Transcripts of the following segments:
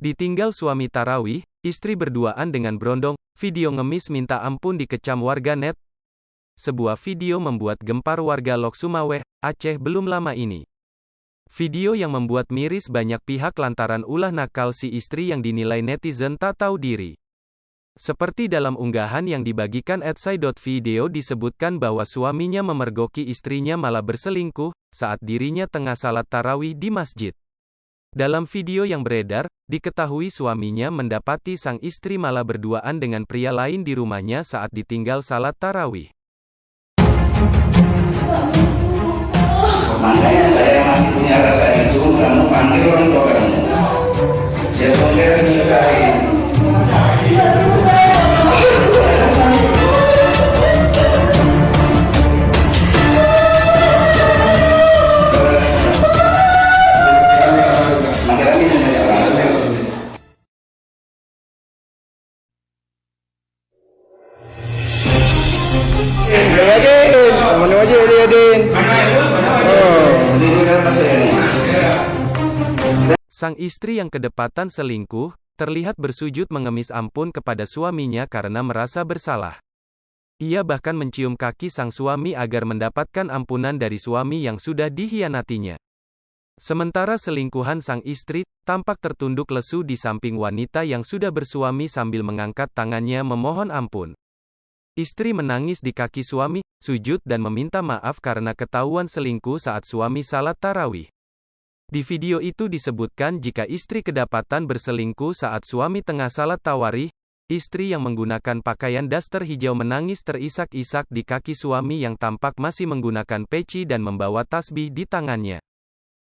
Ditinggal suami tarawih, istri berduaan dengan berondong, video ngemis minta ampun dikecam warganet. Sebuah video membuat gempar warga Lok Sumaweh, Aceh belum lama ini. Video yang membuat miris banyak pihak lantaran ulah nakal si istri yang dinilai netizen tak tahu diri. Seperti dalam unggahan yang dibagikan @sai.video disebutkan bahwa suaminya memergoki istrinya malah berselingkuh, saat dirinya tengah salat tarawih di masjid. Dalam video yang beredar, diketahui suaminya mendapati sang istri malah berduaan dengan pria lain di rumahnya saat ditinggal salat tarawih. Makanya saya masih punya rasa itu, kamu panggil orang tua kamu. Dia beres nikahin. Sang istri yang kedapatan selingkuh, terlihat bersujud mengemis ampun kepada suaminya karena merasa bersalah. Ia bahkan mencium kaki sang suami agar mendapatkan ampunan dari suami yang sudah dikhianatinya. Sementara selingkuhan sang istri, tampak tertunduk lesu di samping wanita yang sudah bersuami sambil mengangkat tangannya memohon ampun. Istri menangis di kaki suami, sujud dan meminta maaf karena ketahuan selingkuh saat suami salat tarawih. Di video itu disebutkan jika istri kedapatan berselingkuh saat suami tengah salat tarawih, istri yang menggunakan pakaian daster hijau menangis terisak-isak di kaki suami yang tampak masih menggunakan peci dan membawa tasbih di tangannya.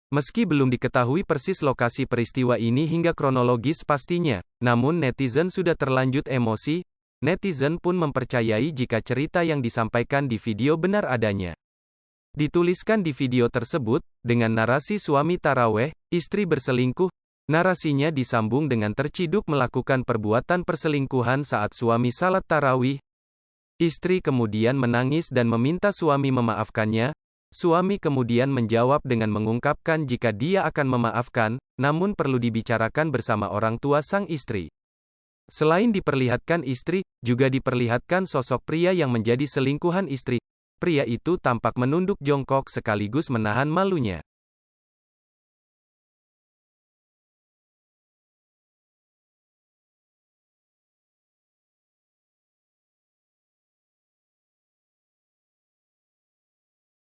Meski belum diketahui persis lokasi peristiwa ini hingga kronologis pastinya, namun netizen sudah terlanjut emosi. Netizen pun mempercayai jika cerita yang disampaikan di video benar adanya. Dituliskan di video tersebut, dengan narasi suami taraweh, istri berselingkuh, narasinya disambung dengan terciduk melakukan perbuatan perselingkuhan saat suami salat tarawih. Istri kemudian menangis dan meminta suami memaafkannya. Suami kemudian menjawab dengan mengungkapkan jika dia akan memaafkan, namun perlu dibicarakan bersama orang tua sang istri. Selain diperlihatkan istri, juga diperlihatkan sosok pria yang menjadi selingkuhan istri. Pria itu tampak menunduk jongkok sekaligus menahan malunya.